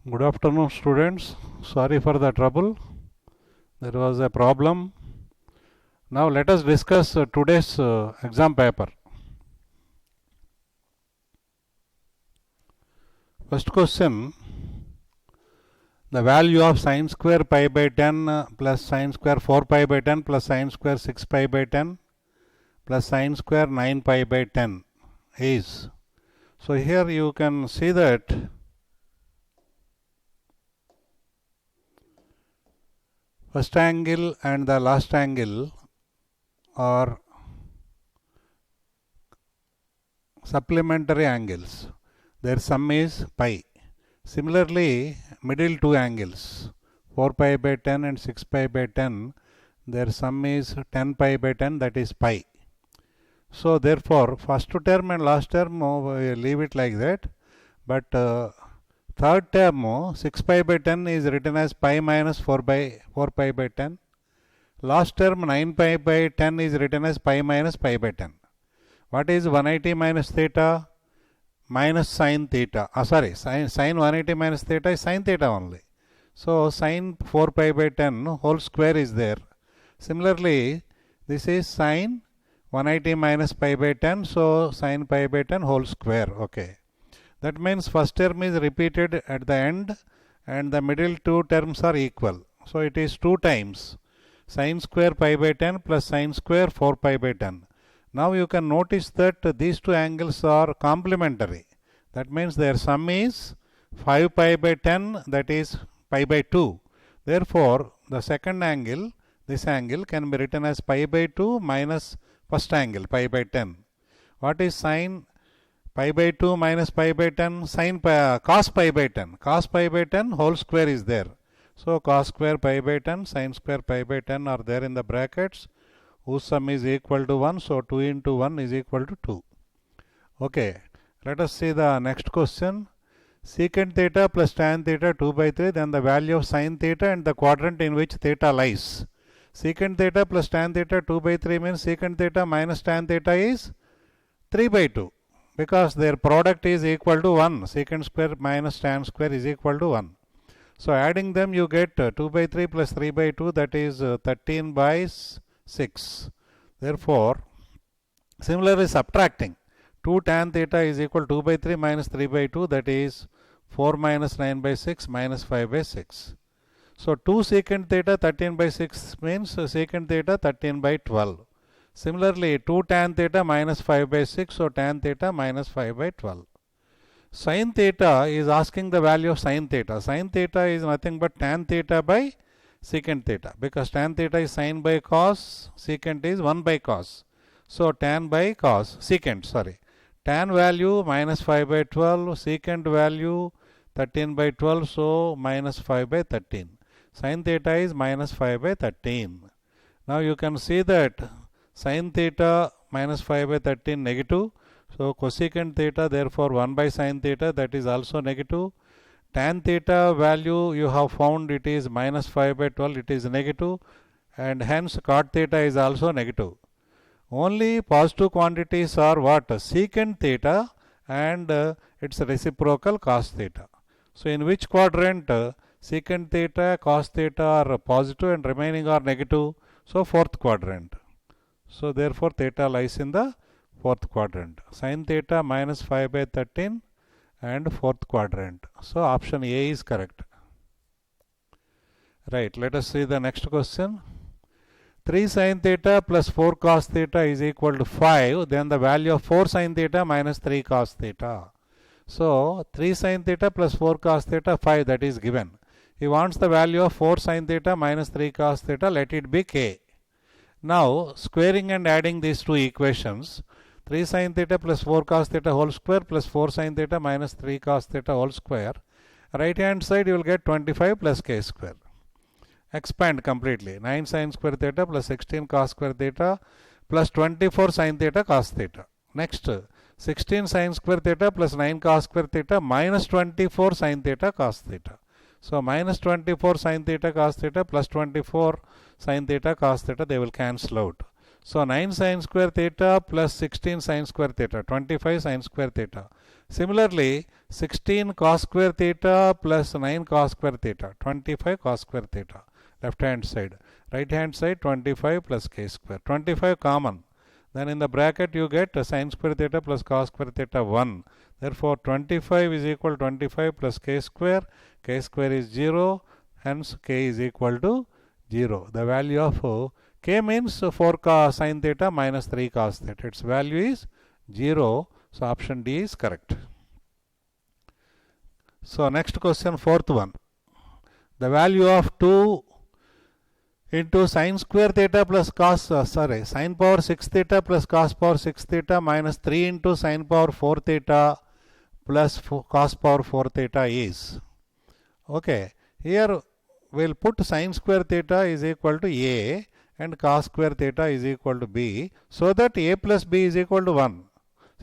Good afternoon, students. Sorry for the trouble. There was a problem. Now let us discuss today's exam paper. First question. The value of sine square pi by 10 plus sine square 4 pi by 10 plus sine square 6 pi by 10 plus sine square 9 pi by 10 is. So here you can see that first angle and the last angle are supplementary angles. Their sum is pi. Similarly, middle two angles 4 pi by 10 and 6 pi by 10, their sum is 10 pi by 10, that is pi. So therefore, first term and last term leave it like that, but third term 6 pi by 10 is written as pi minus 4 pi by 10. Last term 9 pi by 10 is written as pi minus pi by 10. What is 180 minus theta? Minus sine theta. Sine 180 minus theta is sine theta only. So sine 4 pi by 10 whole square is there. Similarly, this is sine 180 minus pi by 10. So sine pi by 10 whole square. Okay. That means first term is repeated at the end and the middle two terms are equal. So it is 2 times sine square pi by 10 plus sine square 4 pi by 10. Now you can notice that these two angles are complementary. That means their sum is 5 pi by 10, that is pi by 2. Therefore, the second angle, this angle can be written as pi by 2 minus first angle pi by 10. What is sine pi by 2 minus pi by 10? Cos pi by 10. Cos pi by 10 whole square is there. So cos square pi by 10, sine square pi by 10 are there in the brackets, whose sum is equal to 1. So 2 into 1 is equal to 2. Okay, let us see the next question. Secant theta plus tan theta 2 by 3, then the value of sin theta and the quadrant in which theta lies. Secant theta plus tan theta 2 by 3 means secant theta minus tan theta is 3 by 2, because their product is equal to 1. Secant square minus tan square is equal to 1. So adding them you get 2 by 3 plus 3 by 2, that is 13 by 6. Therefore, similarly subtracting 2 tan theta is equal to 2 by 3 minus 3 by 2, that is 4 minus 9 by 6 minus 5 by 6. So 2 secant theta 13 by 6 means secant theta 13 by 12. Similarly 2 tan theta minus 5 by 6, so tan theta minus 5 by 12. Sin theta is asking the value of sin theta. Sin theta is nothing but tan theta by secant theta, because tan theta is sin by cos, secant is 1 by cos. So tan by cos, secant, tan value minus 5 by 12, secant value 13 by 12, so minus 5 by 13. Sin theta is minus 5 by 13. Now you can see that sin theta minus 5 by 13 negative. So cosecant theta, therefore 1 by sin theta, that is also negative. Tan theta value you have found, it is minus 5 by 12, it is negative, and hence cot theta is also negative. Only positive quantities are what? Secant theta and its reciprocal cos theta. So in which quadrant secant theta, cos theta are positive and remaining are negative? So fourth quadrant. So therefore theta lies in the fourth quadrant. Sin theta minus 5 by 13 and fourth quadrant. So option A is correct. Right, let us see the next question. 3 sin theta plus 4 cos theta is equal to 5. Then the value of 4 sin theta minus 3 cos theta. So 3 sin theta plus 4 cos theta 5, that is given. He wants the value of 4 sin theta minus 3 cos theta, let it be k. Now squaring and adding these two equations, 3 sin theta plus 4 cos theta whole square plus 4 sin theta minus 3 cos theta whole square. Right hand side you will get 25 plus k square. Expand completely. 9 sin square theta plus 16 cos square theta plus 24 sin theta cos theta. Next, 16 sin square theta plus 9 cos square theta minus 24 sin theta cos theta. So minus 24 sin theta cos theta plus 24 sin theta cos theta, they will cancel out. So 9 sin square theta plus 16 sin square theta, 25 sin square theta Similarly, 16 cos square theta plus 9 cos square theta, 25 cos square theta, left hand side. Right hand side 25 plus k square, 25 common. Then in the bracket you get sin square theta plus cos square theta 1. Therefore 25 is equal to 25 plus k square is 0, hence k is equal to 0. The value of k means 4 cos sin theta minus 3 cos theta. Its value is 0. So option D is correct. So next question, fourth one. The value of 2 into sin square theta plus cos, sin power 6 theta plus cos power 6 theta minus 3 into sin power 4 theta plus cos power 4 theta is. Okay, here we'll put sin square theta is equal to A and cos square theta is equal to B, so that A plus B is equal to 1.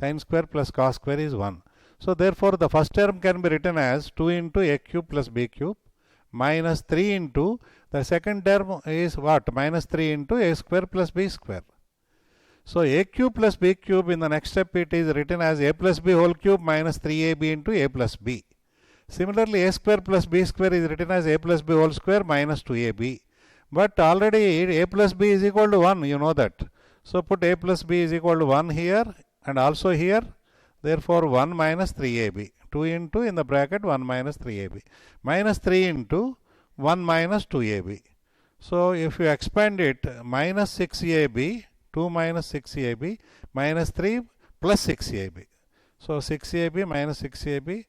Sin square plus cos square is 1. So therefore the first term can be written as 2 into A cube plus B cube minus 3 into the second term is what? Minus 3 into A square plus B square. So A cube plus B cube, in the next step it is written as A plus B whole cube minus 3AB into A plus B. Similarly, A square plus B square is written as A plus B whole square minus 2AB. But already A plus B is equal to 1, you know that. So put A plus B is equal to 1 here and also here. Therefore 1 minus 3AB. 2 into in the bracket 1 minus 3AB. Minus 3 into 1 minus 2AB. So if you expand it, minus 6AB, 2 minus 6AB, minus 3 plus 6AB. So 6AB minus 6AB,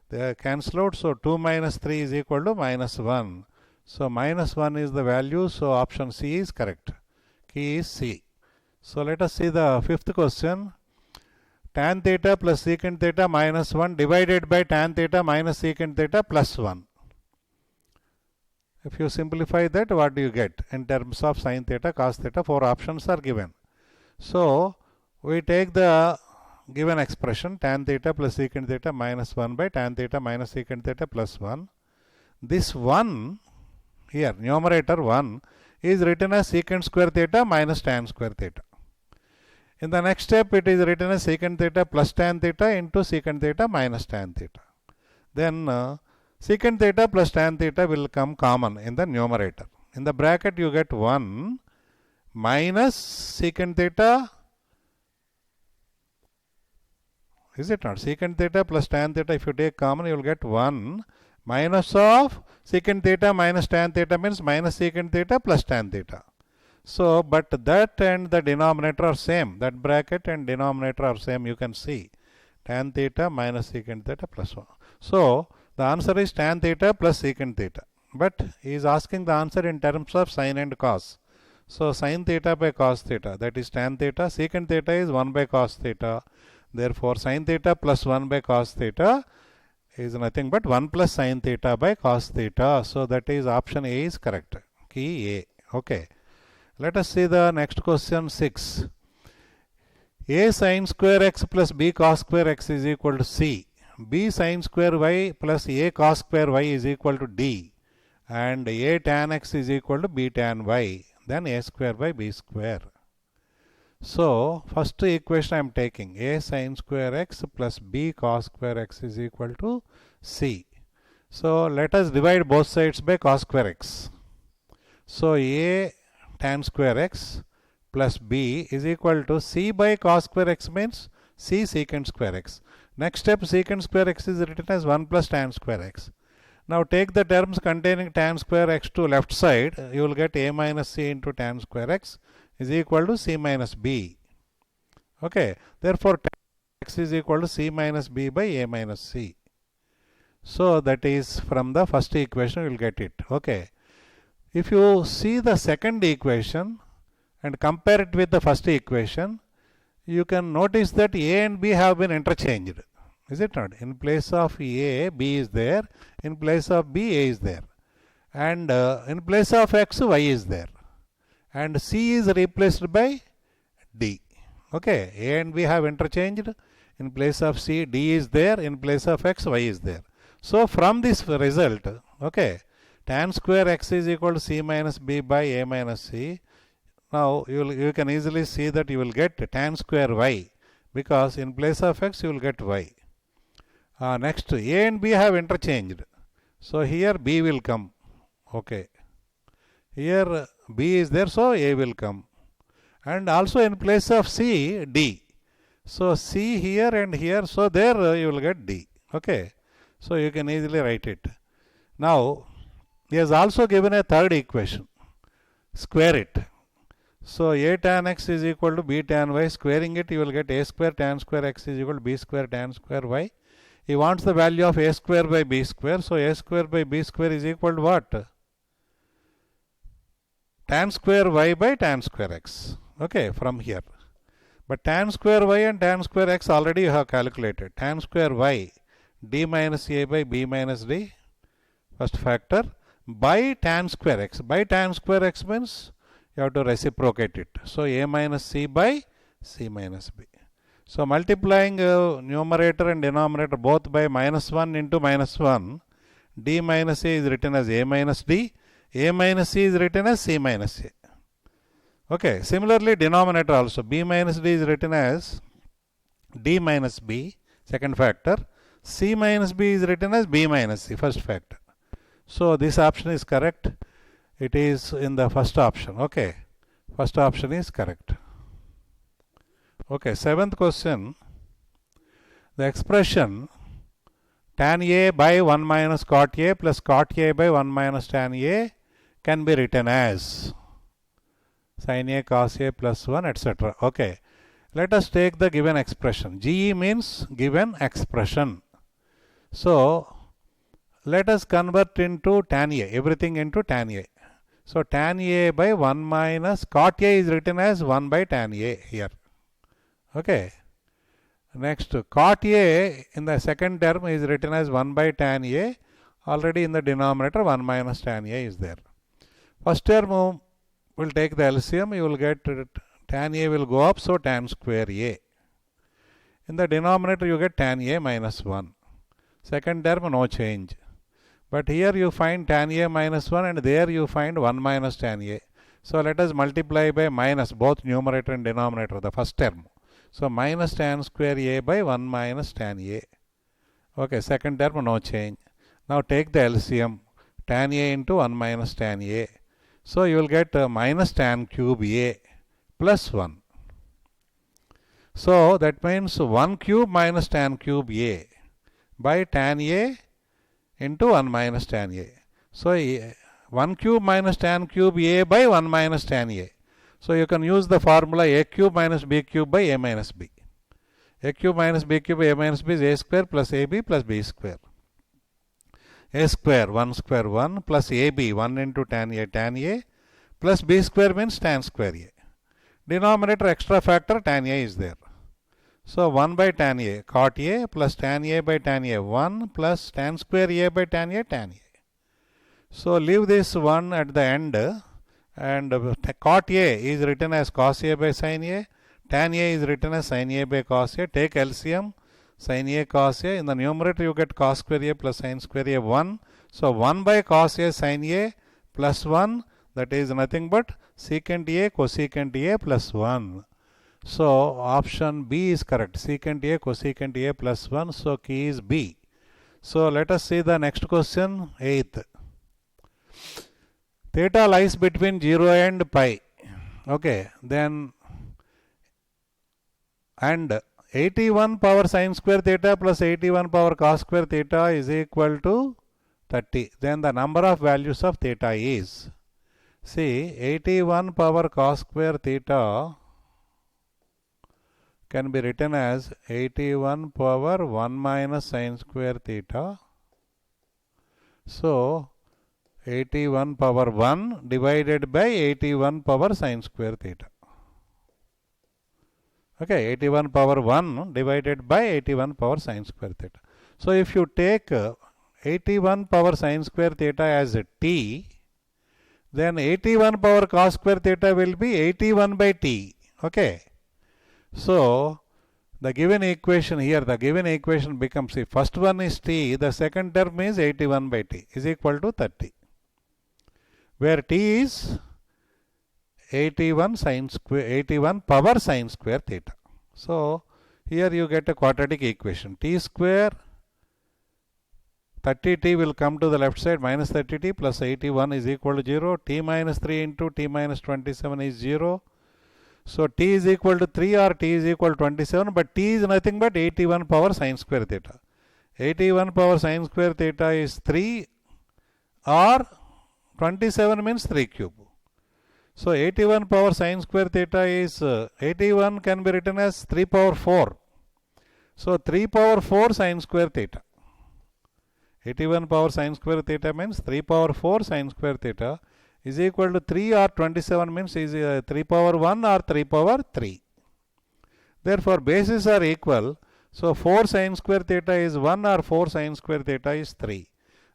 they are cancelled out. So 2 minus 3 is equal to minus 1. So minus 1 is the value. So option C is correct. Key is C. So let us see the fifth question. Tan theta plus secant theta minus 1 divided by tan theta minus secant theta plus 1. If you simplify that, what do you get in terms of sin theta, cos theta? 4 options are given. So we take the given expression tan theta plus secant theta minus 1 by tan theta minus secant theta plus 1. This 1 here, numerator 1, is written as secant square theta minus tan square theta. In the next step, it is written as secant theta plus tan theta into secant theta minus tan theta. Then secant theta plus tan theta will come common in the numerator. In the bracket, you get 1 minus secant theta. Is it not? Secant theta plus tan theta, if you take common, you will get 1 minus of secant theta minus tan theta means minus secant theta plus tan theta. So, but that and the denominator are same. That bracket and denominator are same. You can see tan theta minus secant theta plus 1. So, the answer is tan theta plus secant theta. But he is asking the answer in terms of sin and cos. So, sin theta by cos theta, that is tan theta. Secant theta is 1 by cos theta. Therefore, sin theta plus 1 by cos theta is nothing but 1 plus sin theta by cos theta. So, that is option A is correct. Key A. Okay. Let us see the next question 6. A sin square x plus b cos square x is equal to C. B sin square y plus A cos square y is equal to D. And A tan x is equal to B tan y. Then A square by B square. So, first equation I am taking. A sin square x plus B cos square x is equal to C. So, let us divide both sides by cos square x. So, A tan square x plus B is equal to C by cos square x means C secant square x. Next step, secant square x is written as 1 plus tan square x. Now take the terms containing tan square x to left side. You will get A minus C into tan square x is equal to C minus B. Okay. Therefore, tan x is equal to C minus B by A minus C. So that is from the first equation you will get it. Okay. If you see the second equation and compare it with the first equation, you can notice that A and B have been interchanged. Is it not? In place of A, B is there. In place of B, A is there. And in place of X, Y is there. And C is replaced by D. Okay. A and B have interchanged. In place of C, D is there. In place of X, Y is there. So from this result, okay, tan square x is equal to C minus B by A minus C. Now you can easily see that you will get tan square y, because in place of x you will get y. Next, A and B have interchanged. So here B will come. Okay. Here B is there, so A will come. And also in place of C, D. So C here and here, so there you will get D. Okay. So you can easily write it. Now, he has also given a third equation. Square it. So A tan x is equal to B tan y. Squaring it, you will get A square tan square x is equal to B square tan square y. He wants the value of A square by B square. So A square by B square is equal to what? Tan square y by tan square x. Okay, from here. But tan square y and tan square x already you have calculated. Tan square y, d minus a by b minus d, first factor, by tan square x. By tan square x means you have to reciprocate it. So a minus c by c minus b. So multiplying numerator and denominator both by minus 1 into minus 1, d minus a is written as a minus d, a minus c is written as c minus a. Okay, similarly denominator also, b minus d is written as d minus b, second factor, c minus b is written as b minus c, first factor. So this option is correct. It is in the first option. Okay, first option is correct. Okay, seventh question. The expression tan a by 1 minus cot a plus cot a by 1 minus tan a can be written as sin a cos a plus 1, etc. Okay, let us take the given expression. GE means given expression. So let us convert into tan a, everything into tan a. So tan a by 1 minus cot a is written as 1 by tan a here. Okay. Next, cot a in the second term is written as 1 by tan a. Already in the denominator 1 minus tan a is there. First term will take the LCM. You will get tan a will go up, so tan square a. In the denominator you get tan a minus 1. Second term no change. But here you find tan a minus 1 and there you find 1 minus tan a. So let us multiply by minus both numerator and denominator, the first term. So minus tan square a by 1 minus tan a. Okay, second term no change. Now take the LCM, tan a into 1 minus tan a. So you will get minus tan cube a plus 1. So that means 1 cube minus tan cube a by tan a into 1 minus tan a. So 1 cube minus tan cube a by 1 minus tan a. So you can use the formula a cube minus b cube by a minus b. A cube minus b cube by a minus b is a square plus ab plus b square. A square 1 square 1 plus ab 1 into tan a plus b square means tan square a. Denominator extra factor tan a is there. So 1 by tan a cot a plus tan a by tan a 1 plus tan square a by tan a tan a. So leave this 1 at the end and cot a is written as cos a by sin a, tan a is written as sin a by cos a. Take LCM, sin a cos a. In the numerator you get cos square a plus sin square a 1. So 1 by cos a sin a plus 1, that is nothing but secant a cosecant a plus 1. So option B is correct, secant a cosecant a plus 1. So key is B. So let us see the next question, 8th. Theta lies between 0 and pi. Okay, then and 81 power sin square theta plus 81 power cos square theta is equal to 30. Then the number of values of theta is, see, 81 power cos square theta can be written as 81 power 1 minus sin square theta. So 81 power 1 divided by 81 power sin square theta. Okay, 81 power 1 divided by 81 power sin square theta. So if you take 81 power sin square theta as a t, then 81 power cos square theta will be 81 by t. Okay. So the given equation here, the given equation becomes, if first one is t, the second term is 81 by t is equal to 30. Where t is 81 power sin square theta. So here you get a quadratic equation, t square 30t will come to the left side, minus 30t plus 81 is equal to 0. T minus 3 into t minus 27 is 0. So t is equal to 3 or t is equal to 27, but t is nothing but 81 power sine square theta. 81 power sine square theta is 3 or 27 means 3 cube. So 81 power sine square theta is 81 can be written as 3 power 4. So 3 power 4 sine square theta. 81 power sine square theta means 3 power 4 sine square theta is equal to 3 or 27 means is 3 power 1 or 3 power 3. Therefore bases are equal. So 4 sine square theta is 1 or 4 sine square theta is 3.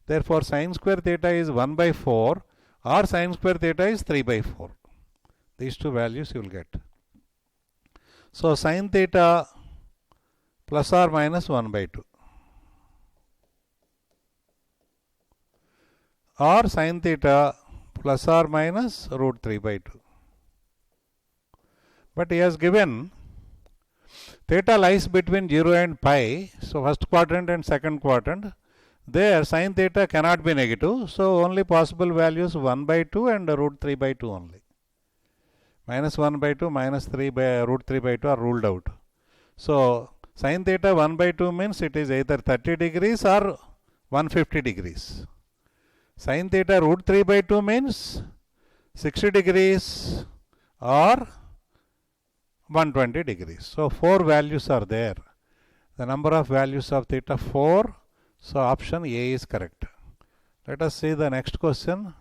Therefore sine square theta is 1 by 4 or sine square theta is 3 by 4. These two values you will get. So sine theta plus or minus 1 by 2. Or sine theta plus or minus root 3 by 2. But he has given theta lies between 0 and pi. So first quadrant and second quadrant. There sine theta cannot be negative. So only possible values 1 by 2 and root 3 by 2 only. Minus 1 by 2, minus 3 by root 3 by 2 are ruled out. So sine theta 1 by 2 means it is either 30 degrees or 150 degrees. Sine theta root 3 by 2 means 60 degrees or 120 degrees. So 4 values are there. The number of values of theta 4. So option A is correct. Let us see the next question.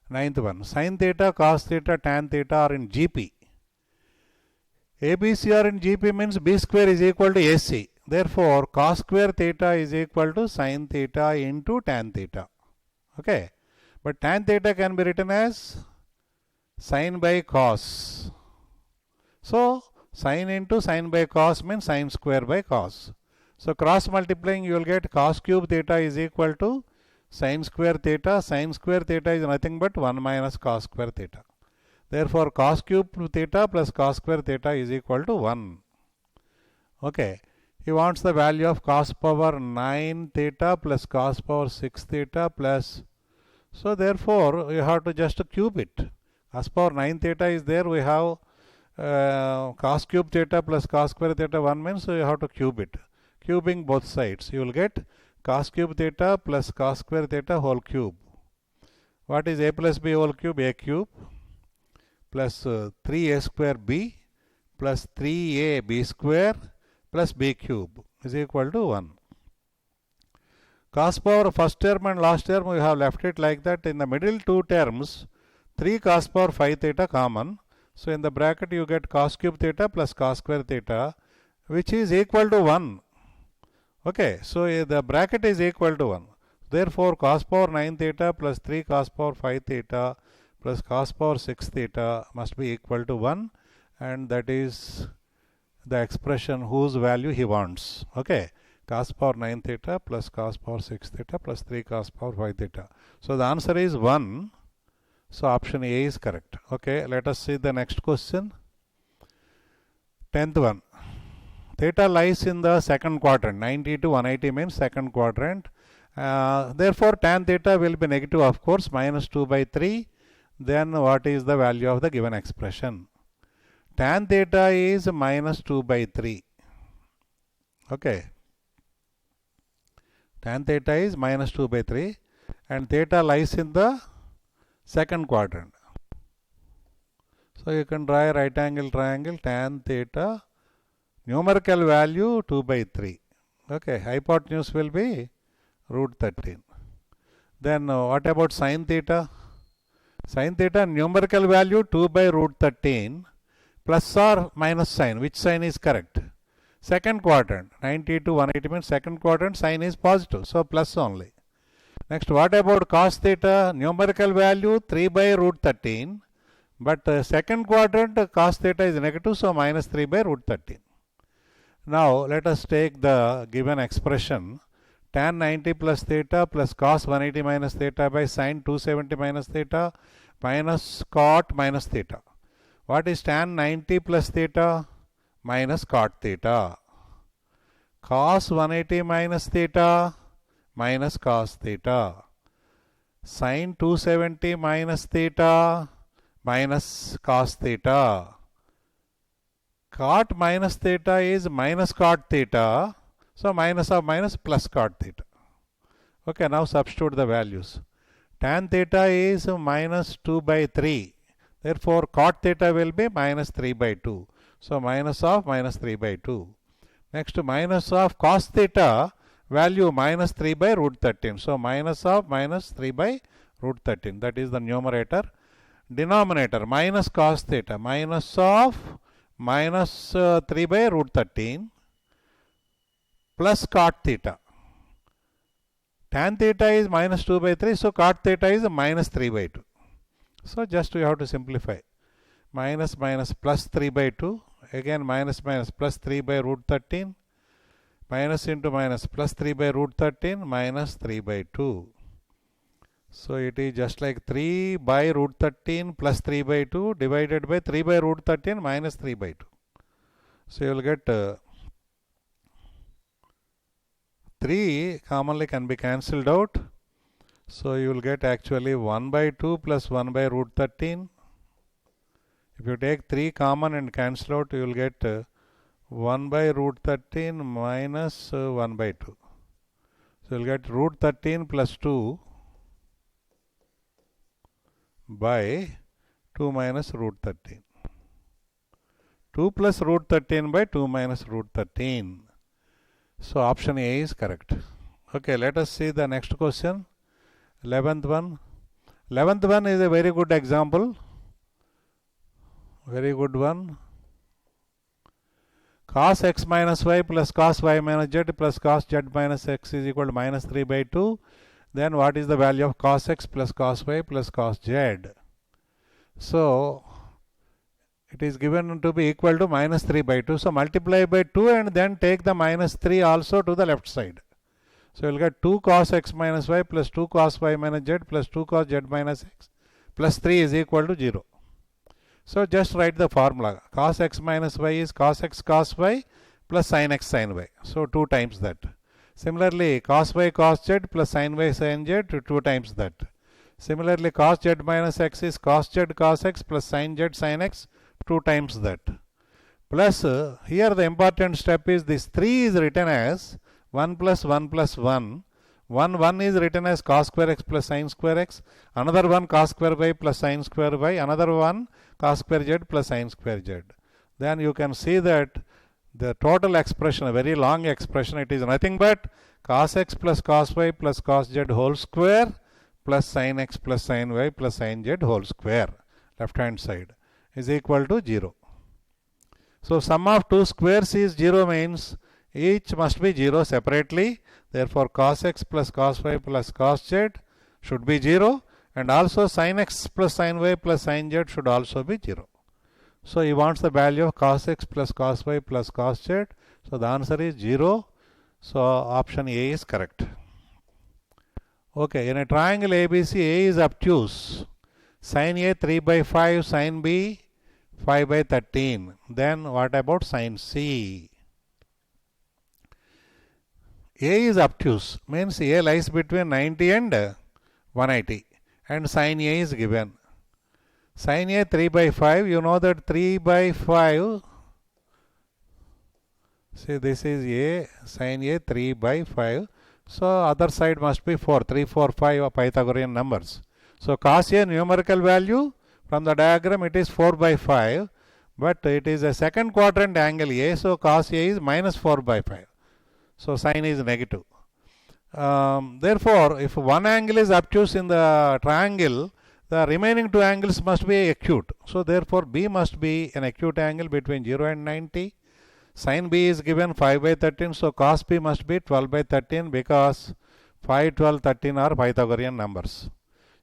Ninth one. Sin theta, cos theta, tan theta are in GP. ABC are in GP means B square is equal to AC. Therefore, cos square theta is equal to sin theta into tan theta. Okay. But tan theta can be written as sin by cos. So, sin into sin by cos means sin square by cos. So, cross multiplying you will get cos cube theta is equal to sin square theta. Sin square theta is nothing but 1 minus cos square theta. Therefore, cos cube theta plus cos square theta is equal to 1. Okay. He wants the value of cos power 9 theta plus cos power 6 theta plus. So, therefore, you have to just cube it. Cos power 9 theta is there. We have cos cube theta plus cos square theta 1 means so you have to cube it. Cubing both sides. You will get cos cube theta plus cos square theta whole cube. What is a plus b whole cube? A cube plus 3a square b plus 3a b square plus b cube is equal to 1. Cos power first term and last term we have left it like that. In the middle two terms 3 cos power 5 theta common. So in the bracket you get cos cube theta plus cos square theta which is equal to 1. Okay, so the bracket is equal to 1. Therefore cos power 9 theta plus 3 cos power 5 theta plus cos power 6 theta must be equal to 1, and that is the expression whose value he wants. Okay, cos power 9 theta plus cos power 6 theta plus 3 cos power 5 theta. So the answer is 1. So option A is correct. Okay, let us see the next question. 10th one. Theta lies in the second quadrant. 90 to 180 means second quadrant. Therefore tan theta will be negative, of course, minus 2 by 3. Then what is the value of the given expression? Tan theta is minus 2 by 3. Okay. Tan theta is minus 2 by 3 and theta lies in the second quadrant. So you can draw a right angle triangle. Tan theta, numerical value 2 by 3. Okay, hypotenuse will be root 13. Then what about sin theta? Sin theta numerical value 2 by root 13 plus or minus sign. Which sign is correct? Second quadrant. 90 to 180 means second quadrant sign is positive. So plus only. Next, what about cos theta? Numerical value 3 by root 13. But second quadrant cos theta is negative. So minus 3 by root 13. Now let us take the given expression. Tan 90 plus theta plus cos 180 minus theta by sin 270 minus theta minus cot minus theta. What is tan 90 plus theta? Minus cot theta. cos 180 minus theta minus cos theta. Sin 270 minus theta minus cos theta. Cot minus theta is minus cot theta. So minus of minus plus cot theta. Okay, now substitute the values. Tan theta is minus 2 by 3. Therefore, cot theta will be minus 3 by 2. So minus of minus 3 by 2. Next, minus of cos theta value minus 3 by root 13. So minus of minus 3 by root 13. That is the numerator. Denominator minus cos theta minus of minus 3 by root 13 plus cot theta. Tan theta is minus 2 by 3, so cot theta is minus 3 by 2. So just we have to simplify. Minus minus plus 3 by 2, again minus minus plus 3 by root 13, minus into minus plus 3 by root 13 minus 3 by 2. So it is just like 3 by root 13 plus 3 by 2 divided by 3 by root 13 minus 3 by 2. So you will get 3 commonly can be cancelled out. So you will get actually 1 by 2 plus 1 by root 13. If you take 3 common and cancel out, you will get 1 by root 13 minus 1 by 2. So you will get root 13 plus 2 by 2 minus root 13. 2 plus root 13 by 2 minus root 13. So option A is correct. Okay, let us see the next question. 11th one. 11th one is a very good example. Very good one. Cos x minus y plus cos y minus z plus cos z minus x is equal to minus 3 by 2. Then what is the value of cos x plus cos y plus cos z? So it is given to be equal to minus 3 by 2. So multiply by 2 and then take the minus 3 also to the left side. So you will get 2 cos x minus y plus 2 cos y minus z plus 2 cos z minus x plus 3 is equal to 0. So just write the formula. Cos x minus y is cos x cos y plus sin x sin y. So 2 times that. Similarly, cos y cos z plus sin y sin z 2 times that. Similarly, cos z minus x is cos z cos x plus sin z sin x 2 times that. Plus here the important step is this 3 is written as 1 plus 1 plus 1. 1 is written as cos square x plus sin square x. Another one cos square y plus sin square y. Another one cos square z plus sin square z. Then you can see that the total expression, a very long expression, it is nothing but cos x plus cos y plus cos z whole square plus sin x plus sin y plus sin z whole square, left hand side, is equal to 0. So sum of two squares is 0 means each must be 0 separately. Therefore cos x plus cos y plus cos z should be 0, and also sin x plus sin y plus sin z should also be 0. So he wants the value of cos x plus cos y plus cos z. So the answer is 0. So option A is correct. Okay, in a triangle ABC, A is obtuse. Sin A 3 by 5, sin B 5 by 13. Then what about sin C? A is obtuse, means A lies between 90 and 180, and sin A is given. Sin A 3 by 5, you know that 3 by 5, see this is A, sin A 3 by 5, so other side must be 4, 3, 4, 5 are Pythagorean numbers. So cos A numerical value from the diagram it is 4 by 5, but it is a second quadrant angle A, so cos A is minus 4 by 5. So sin is negative. Therefore, if one angle is obtuse in the triangle, the remaining two angles must be acute. So therefore B must be an acute angle between 0 and 90. Sin B is given 5 by 13, so cos B must be 12 by 13 because 5, 12, 13 are Pythagorean numbers.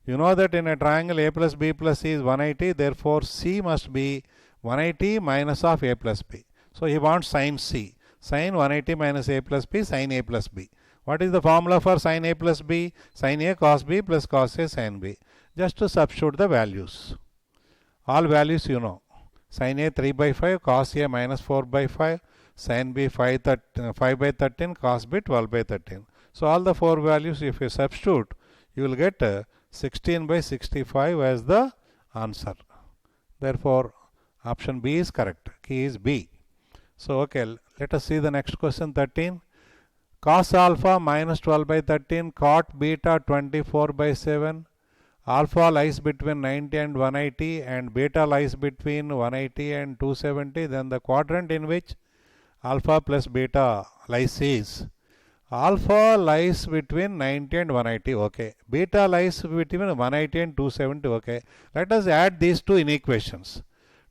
You know that in a triangle A plus B plus C is 180, therefore C must be 180 minus of A plus B. So he wants sin C. Sin 180 minus A plus B, sin A plus B. What is the formula for sin A plus B? Sin A cos B plus cos A sin B. Just to substitute the values. All values you know. Sin A 3 by 5, cos A minus 4 by 5. sin B 5 by 13, cos B 12 by 13. So all the four values, if you substitute, you will get 16 by 65 as the answer. Therefore, option B is correct. Key is B. So, okay, let us see the next question, 13. Cos alpha minus 12 by 13, cot beta 24 by 7. Alpha lies between 90 and 180 and beta lies between 180 and 270. Then the quadrant in which alpha plus beta lies is alpha lies between 90 and 180. Okay. Beta lies between 180 and 270. Okay. Let us add these two inequations.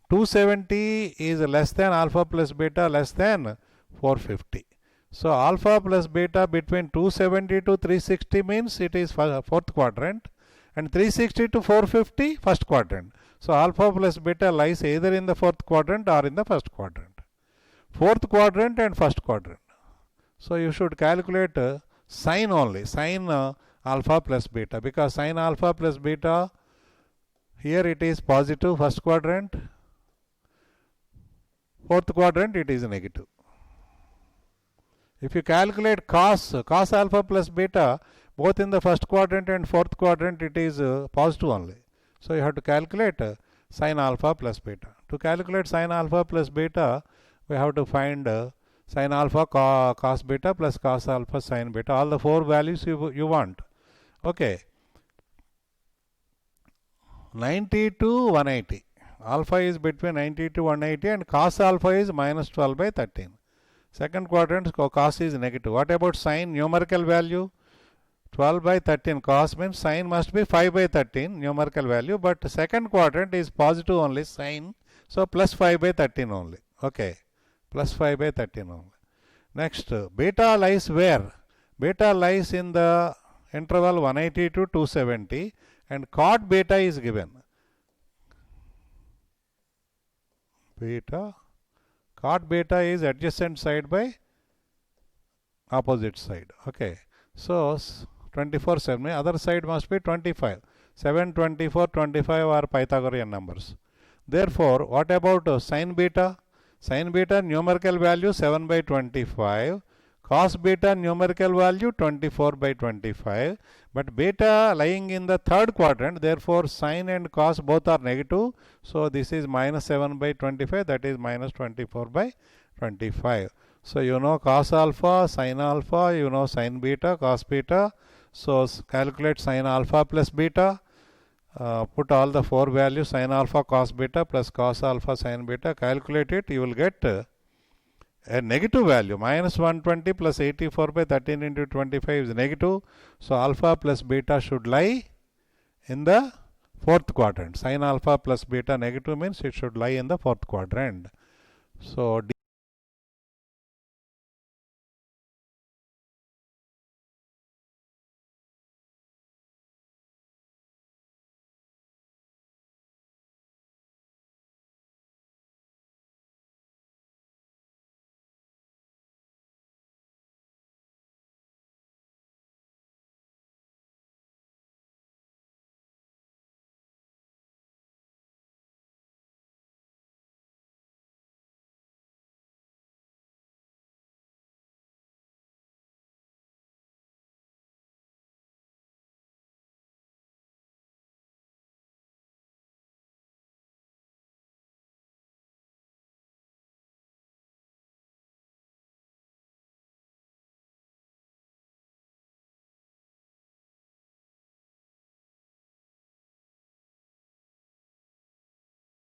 270 is less than alpha plus beta less than 450. So alpha plus beta between 270 to 360 means it is fourth quadrant, and 360 to 450 first quadrant. So alpha plus beta lies either in the fourth quadrant or in the first quadrant. Fourth quadrant and first quadrant. So you should calculate sine only, sine alpha plus beta, because sine alpha plus beta, here it is positive first quadrant, fourth quadrant it is negative. If you calculate cos alpha plus beta, both in the first quadrant and fourth quadrant it is positive only. So you have to calculate sine alpha plus beta. To calculate sine alpha plus beta, we have to find sine alpha cos beta plus cos alpha sine beta, all the four values you want. Okay. 90 to 180. Alpha is between 90 to 180 and cos alpha is minus 12 by 13. Second quadrant cos is negative. What about sine? Numerical value 12 by 13. Cos means sine must be 5 by 13 numerical value, but second quadrant is positive only sine. So plus 5 by 13 only. Okay. Plus 5 by 13 only. Next, beta lies where? Beta lies in the interval 180 to 270 and cot beta is given. Beta. Cot beta is adjacent side by opposite side. Okay. So 24, 7. Other side must be 25. 7, 24, 25 are Pythagorean numbers. Therefore, what about sin beta? Sin beta numerical value 7 by 25. Cos beta numerical value 24 by 25. But beta lying in the third quadrant, therefore sin and cos both are negative. So this is minus 7 by 25, that is minus 24 by 25. So you know cos alpha, sin alpha, you know sin beta, cos beta. So calculate sin alpha plus beta. Put all the four values, sin alpha cos beta plus cos alpha sin beta, calculate it, you will get a negative value. Minus 120 plus 84 by 13 into 25 is negative. So alpha plus beta should lie in the fourth quadrant. Sin alpha plus beta negative means it should lie in the fourth quadrant. So